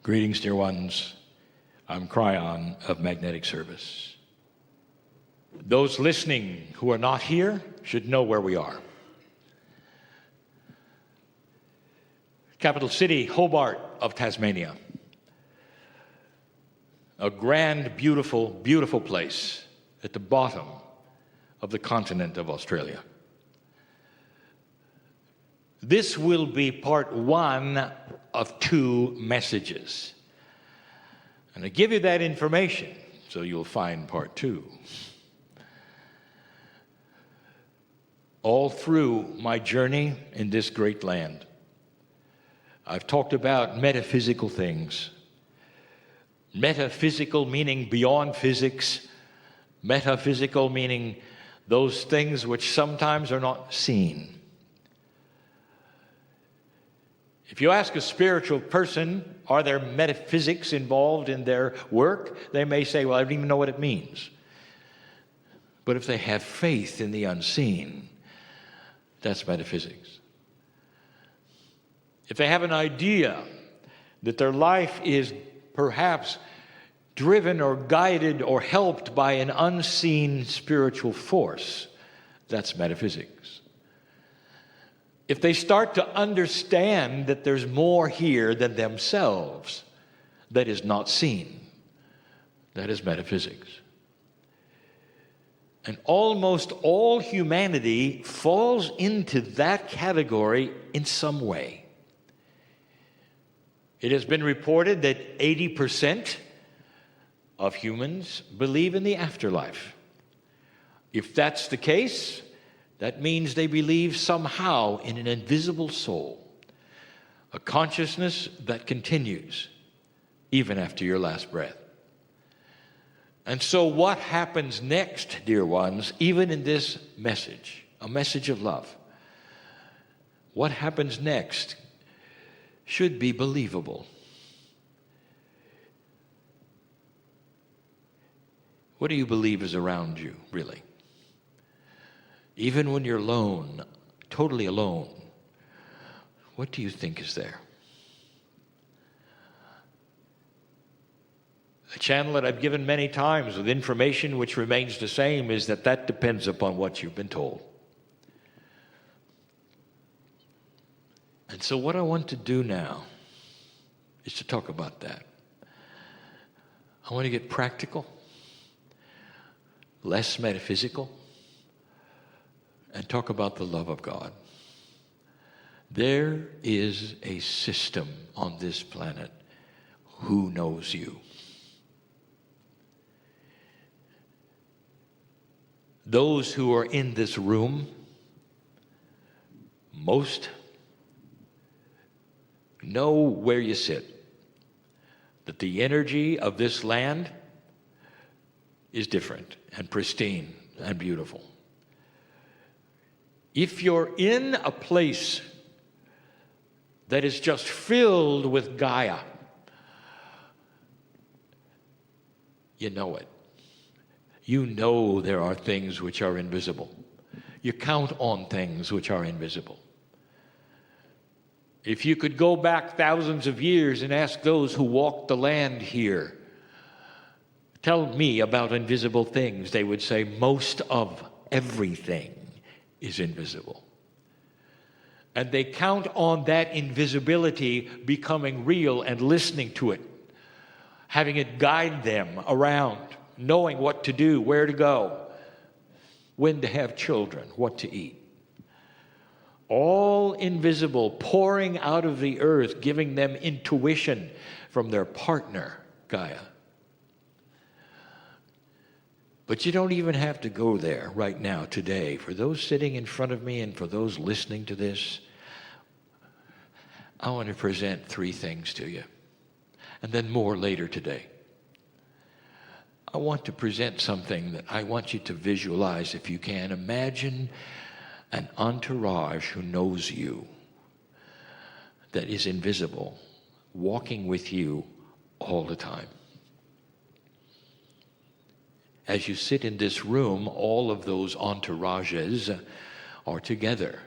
Greetings, dear ones. I'm Kryon of Magnetic Service. Those listening who are not here should know where we are. Capital city, Hobart of Tasmania. A grand, beautiful, beautiful place at the bottom of the continent of Australia. This will be part one of two messages. And I give you that information so you'll find part two. All through my journey in this great land, I've talked about metaphysical things. Metaphysical meaning beyond physics. Metaphysical meaning those things which sometimes are not seen. If you ask a spiritual person, are there metaphysics involved in their work? They may say, well, I don't even know what it means. But if they have faith in the unseen, that's metaphysics. If they have an idea that their life is perhaps driven or guided or helped by an unseen spiritual force, that's metaphysics. If they start to understand that there's more here than themselves that is not seen, that is metaphysics. And almost all humanity falls into that category in some way. It has been reported that 80% of humans believe in the afterlife. If that's the case, that means they believe somehow in an invisible soul, a consciousness that continues even after your last breath. And so what happens next, dear ones, even in this message, a message of love, what happens next should be believable. What do you believe is around you, really? Even when you're alone, totally alone, what do you think is there? A channel that I've given many times with information which remains the same is that depends upon what you've been told. And so what I want to do now is to talk about that. I want to get practical, less metaphysical, and talk about the love of God. There is a system on this planet who knows you. Those who are in this room, most know where you sit, that the energy of this land is different and pristine and beautiful. If you're in a place that is just filled with Gaia, you know it. You know there are things which are invisible. You count on things which are invisible. If you could go back thousands of years and ask those who walked the land here, tell me about invisible things, they would say most of everything is invisible. And they count on that invisibility becoming real and listening to it, having it guide them around, knowing what to do, where to go, when to have children, what to eat. All invisible, pouring out of the earth, giving them intuition from their partner, Gaia. But you don't even have to go there right now, today. For those sitting in front of me and for those listening to this, I want to present three things to you, and then more later today. I want to present something that I want you to visualize if you can. Imagine an entourage who knows you, that is invisible, walking with you all the time. As you sit in this room, all of those entourages are together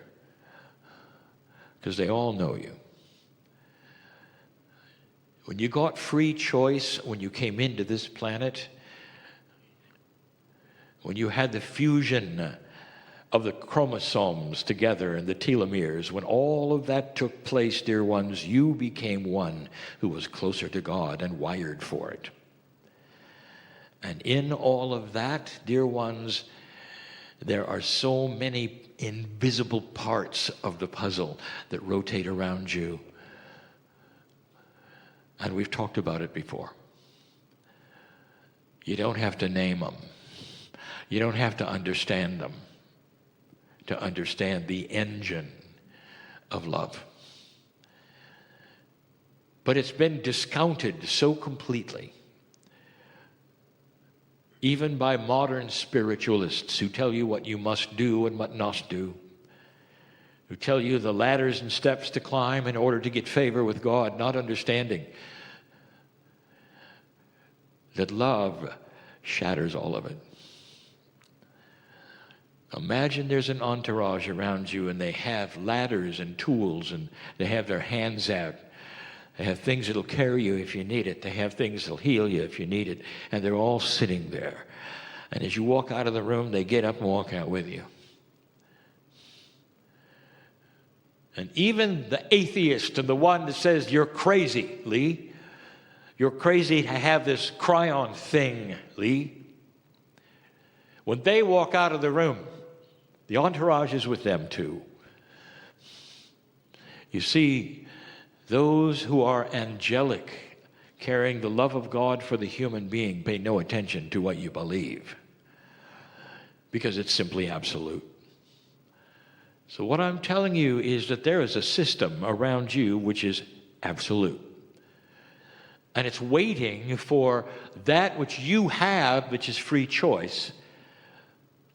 because they all know you. When you got free choice, when you came into this planet, when you had the fusion of the chromosomes together and the telomeres, when all of that took place, dear ones, you became one who was closer to God and wired for it. And in all of that, dear ones, there are so many invisible parts of the puzzle that rotate around you. And we've talked about it before. You don't have to name them. You don't have to understand them to understand the engine of love. But it's been discounted so completely, even by modern spiritualists who tell you what you must do and what not do, who tell you the ladders and steps to climb in order to get favor with God, not understanding that love shatters all of it. Imagine there's an entourage around you and they have ladders and tools and they have their hands out. They have things that'll carry you if you need it. They have things that'll heal you if you need it. And they're all sitting there. And as you walk out of the room, they get up and walk out with you. And even the atheist and the one that says, you're crazy, Lee. You're crazy to have this Kryon thing, Lee. When they walk out of the room, the entourage is with them too. You see, those who are angelic, carrying the love of God for the human being, pay no attention to what you believe, because it's simply absolute. So what I'm telling you is that there is a system around you which is absolute. And it's waiting for that which you have, which is free choice,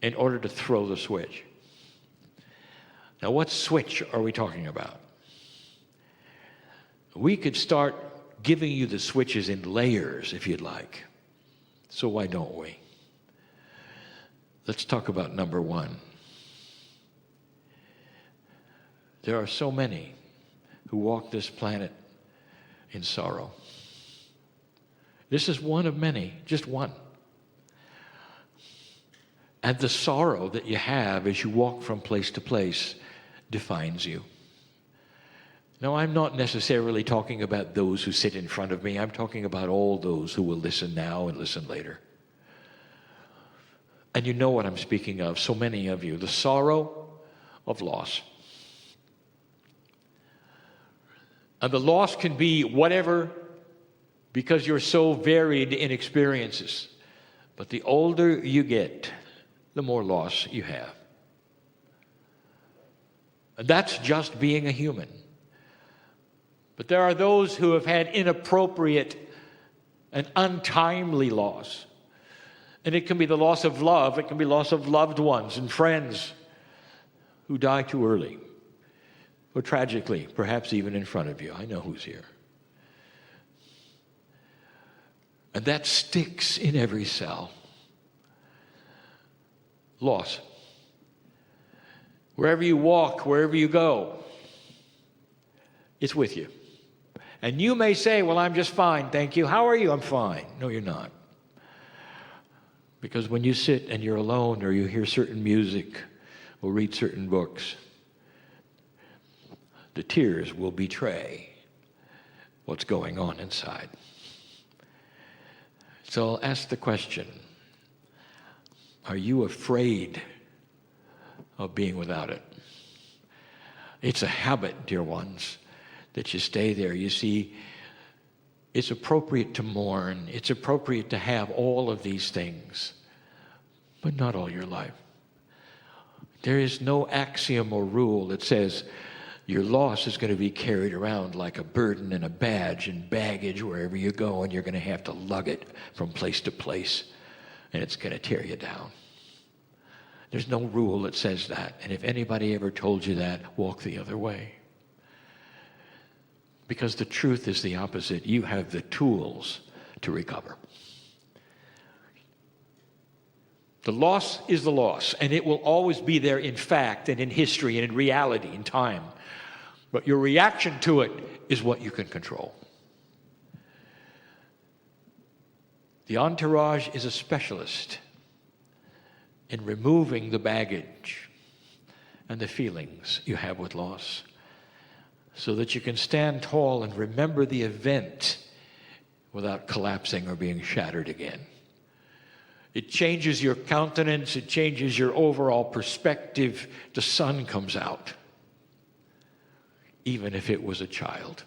in order to throw the switch. Now, what switch are we talking about? We could start giving you the switches in layers if you'd like. So why don't we? Let's talk about number one. There are so many who walk this planet in sorrow. This is one of many, just one. And the sorrow that you have as you walk from place to place defines you. Now, I'm not necessarily talking about those who sit in front of me. I'm talking about all those who will listen now and listen later. And you know what I'm speaking of, so many of you. The sorrow of loss. And the loss can be whatever, because you're so varied in experiences. But the older you get, the more loss you have. And that's just being a human. But there are those who have had inappropriate and untimely loss. And it can be the loss of love. It can be loss of loved ones and friends who die too early. Or tragically, perhaps even in front of you. I know who's here. And that sticks in every cell. Loss. Wherever you walk, wherever you go, it's with you. And you may say, well, I'm just fine, thank you. How are you? I'm fine. No, you're not. Because when you sit and you're alone, or you hear certain music, or read certain books, the tears will betray what's going on inside. So I'll ask the question, are you afraid of being without it? It's a habit, dear ones, that you stay there. You see, it's appropriate to mourn. It's appropriate to have all of these things, but not all your life. There is no axiom or rule that says your loss is going to be carried around like a burden and a badge and baggage wherever you go, and you're going to have to lug it from place to place, and it's going to tear you down. There's no rule that says that. And if anybody ever told you that, walk the other way. Because the truth is the opposite. You have the tools to recover. The loss is the loss, and it will always be there in fact and in history and in reality, in time. But your reaction to it is what you can control. The entourage is a specialist in removing the baggage and the feelings you have with loss, so that you can stand tall and remember the event without collapsing or being shattered again. It changes your countenance. It changes your overall perspective. The sun comes out, even if it was a child.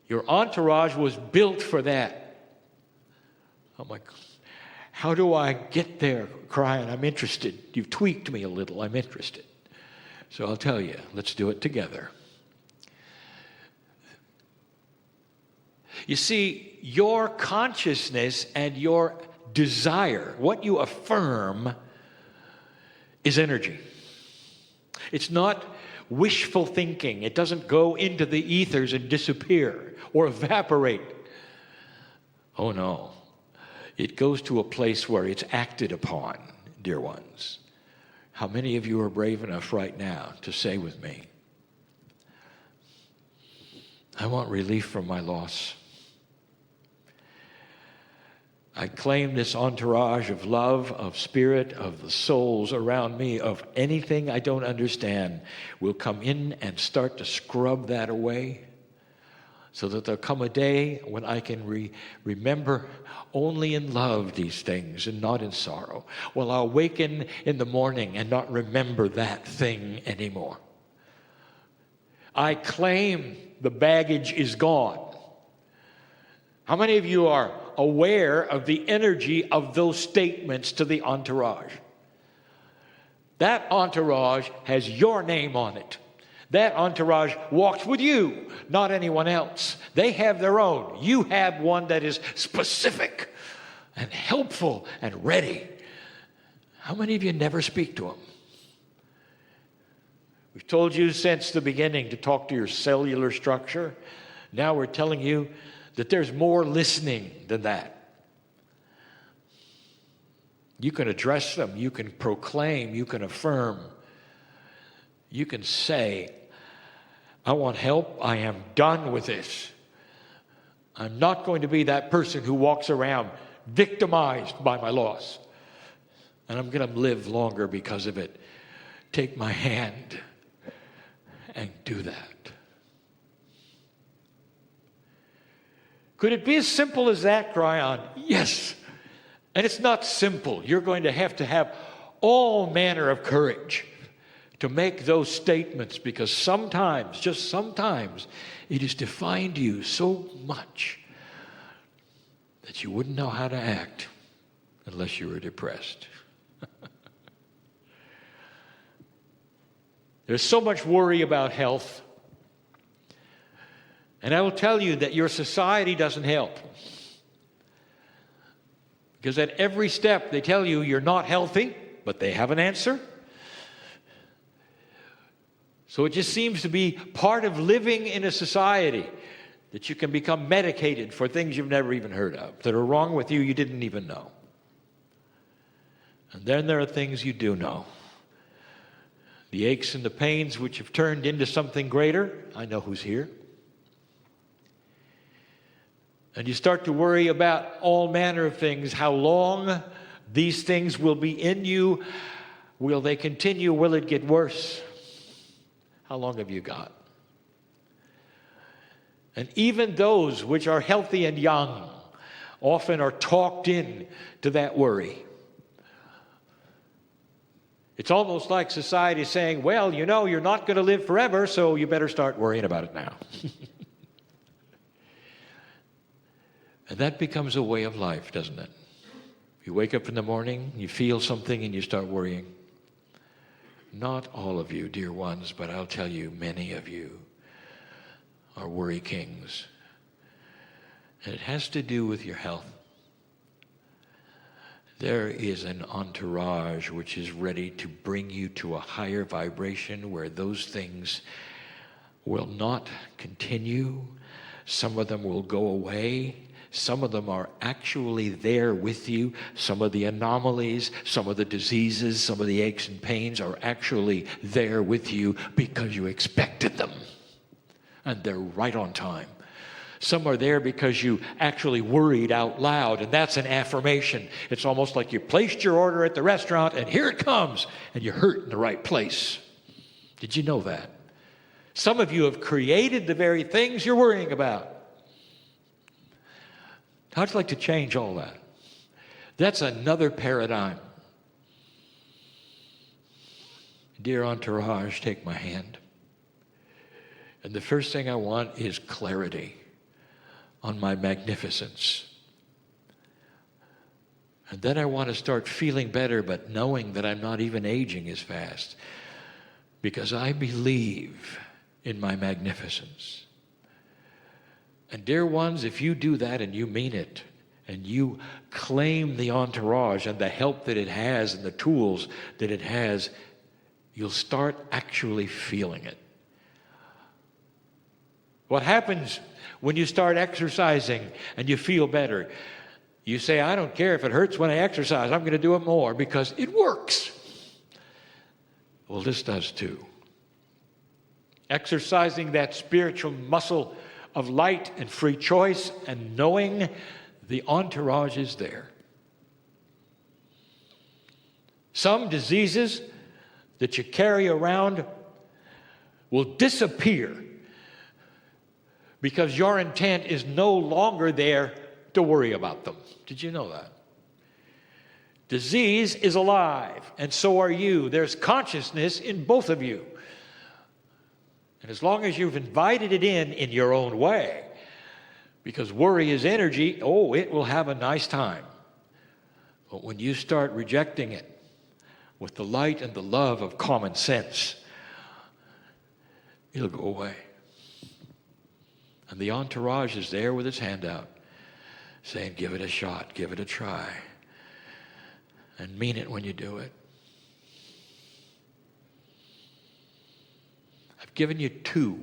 Your entourage was built for that. I'm like, how do I get there, Kryon? I'm interested. You've tweaked me a little. I'm interested. So I'll tell you, let's do it together. You see, your consciousness and your desire, what you affirm, is energy. It's not wishful thinking. It doesn't go into the ethers and disappear or evaporate. Oh no. It goes to a place where it's acted upon, dear ones. How many of you are brave enough right now to say with me, I want relief from my loss. I claim this entourage of love, of spirit, of the souls around me, of anything I don't understand, will come in and start to scrub that away, so that there'll come a day when I can remember only in love these things and not in sorrow. Well, I'll awaken in the morning and not remember that thing anymore. I claim the baggage is gone. How many of you are aware of the energy of those statements to the entourage? That entourage has your name on it. That entourage walks with you, not anyone else. They have their own. You have one that is specific and helpful and ready. How many of you never speak to them? We've told you since the beginning to talk to your cellular structure. Now we're telling you that there's more listening than that. You can address them. You can proclaim. You can affirm. You can say, I want help. I am done with this. I'm not going to be that person who walks around victimized by my loss. And I'm going to live longer because of it. Take my hand and do that. Could it be as simple as that, Kryon? Yes. And it's not simple. You're going to have all manner of courage to make those statements, because sometimes, just sometimes, it has defined you so much that you wouldn't know how to act unless you were depressed. There's so much worry about health. And I will tell you that your society doesn't help. Because at every step they tell you you're not healthy, but they have an answer. So it just seems to be part of living in a society that you can become medicated for things you've never even heard of, that are wrong with you didn't even know. And then there are things you do know. The aches and the pains which have turned into something greater. I know who's here. And you start to worry about all manner of things, how long these things will be in you. Will they continue? Will it get worse? How long have you got? And even those which are healthy and young often are talked in to that worry. It's almost like society saying, well, you know, you're not going to live forever, so you better start worrying about it now. And that becomes a way of life, doesn't it? You wake up in the morning, you feel something, and you start worrying. Not all of you, dear ones, but I'll tell you, many of you are worry kings. And it has to do with your health. There is an entourage which is ready to bring you to a higher vibration where those things will not continue. Some of them will go away. Some of them are actually there with you. Some of the anomalies, some of the diseases, some of the aches and pains are actually there with you because you expected them. And they're right on time. Some are there because you actually worried out loud, and that's an affirmation. It's almost like you placed your order at the restaurant, and here it comes, and you hurt in the right place. Did you know that? Some of you have created the very things you're worrying about. How'd you like to change all that? That's another paradigm. Dear entourage, take my hand. And the first thing I want is clarity on my magnificence. And then I want to start feeling better, but knowing that I'm not even aging as fast, because I believe in my magnificence. And dear ones, if you do that and you mean it, and you claim the entourage and the help that it has and the tools that it has, you'll start actually feeling it. What happens when you start exercising and you feel better? You say, I don't care if it hurts when I exercise, I'm going to do it more because it works. Well, this does too. Exercising that spiritual muscle of light and free choice and knowing the entourage is there. Some diseases that you carry around will disappear because your intent is no longer there to worry about them. Did you know that? Disease is alive, and so are you. There's consciousness in both of you. And as long as you've invited it in your own way, because worry is energy, oh, it will have a nice time. But when you start rejecting it with the light and the love of common sense, it'll go away. And the entourage is there with its hand out, saying, give it a shot, give it a try, and mean it when you do it. I've given you 2.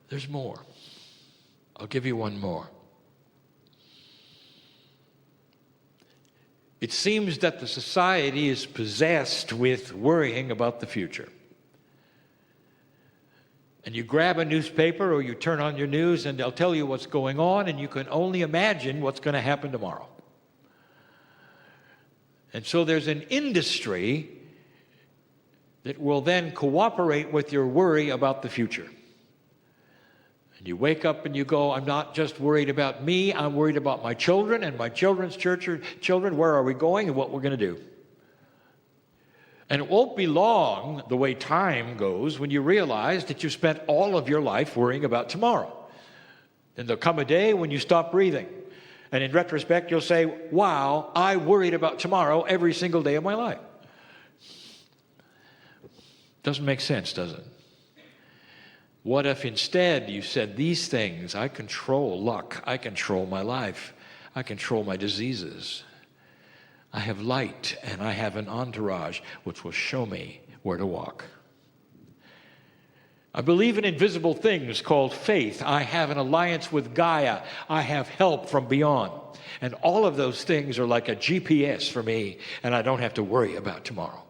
There's more. I'll give you one more. It seems that the society is possessed with worrying about the future. And you grab a newspaper or you turn on your news and they'll tell you what's going on, and you can only imagine what's going to happen tomorrow. And so there's an industry that will then cooperate with your worry about the future. And you wake up and you go, I'm not just worried about me, I'm worried about my children and my children's children. Where are we going and what we're going to do? And it won't be long, the way time goes, when you realize that you've spent all of your life worrying about tomorrow. Then there'll come a day when you stop breathing. And in retrospect, you'll say, wow, I worried about tomorrow every single day of my life. Doesn't make sense, does it? What if instead you said these things? I control luck. I control my life. I control my diseases. I have light and I have an entourage which will show me where to walk. I believe in invisible things called faith. I have an alliance with Gaia. I have help from beyond. And all of those things are like a GPS for me, and I don't have to worry about tomorrow.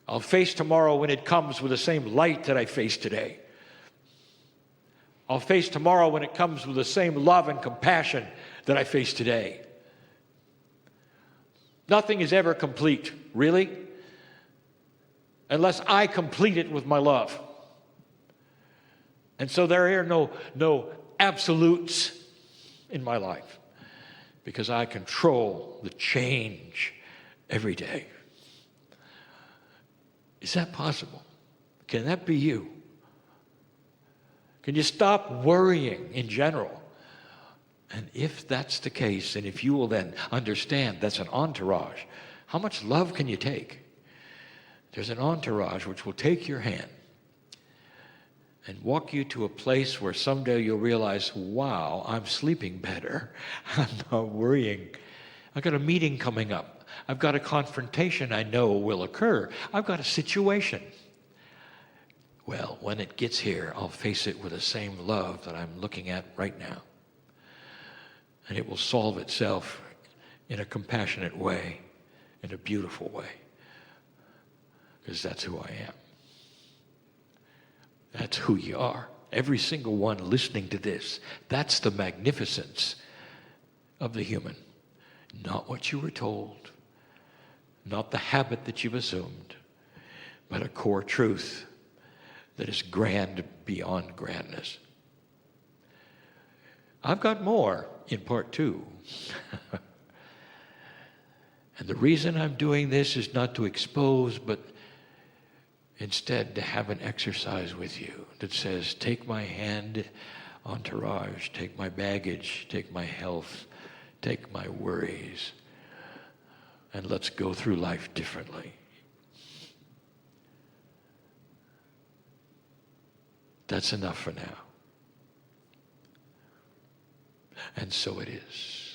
I'll face tomorrow when it comes with the same light that I face today. I'll face tomorrow when it comes with the same love and compassion that I face today. Nothing is ever complete, really, unless I complete it with my love. And so there are no absolutes in my life, because I control the change every day. Is that possible? Can that be you? Can you stop worrying in general? And if that's the case, and if you will then understand that's an entourage, how much love can you take? There's an entourage which will take your hand and walk you to a place where someday you'll realize, wow, I'm sleeping better. I'm not worrying. I've got a meeting coming up. I've got a confrontation I know will occur. I've got a situation. Well, when it gets here, I'll face it with the same love that I'm looking at right now. And it will solve itself in a compassionate way, in a beautiful way, because that's who I am. That's who you are. Every single one listening to this. That's the magnificence of the human. Not what you were told, not the habit that you've assumed, but a core truth that is grand beyond grandness. I've got more in part 2. And the reason I'm doing this is not to expose, but instead to have an exercise with you that says, take my hand, entourage, take my baggage, take my health, take my worries, and let's go through life differently. That's enough for now. And so it is.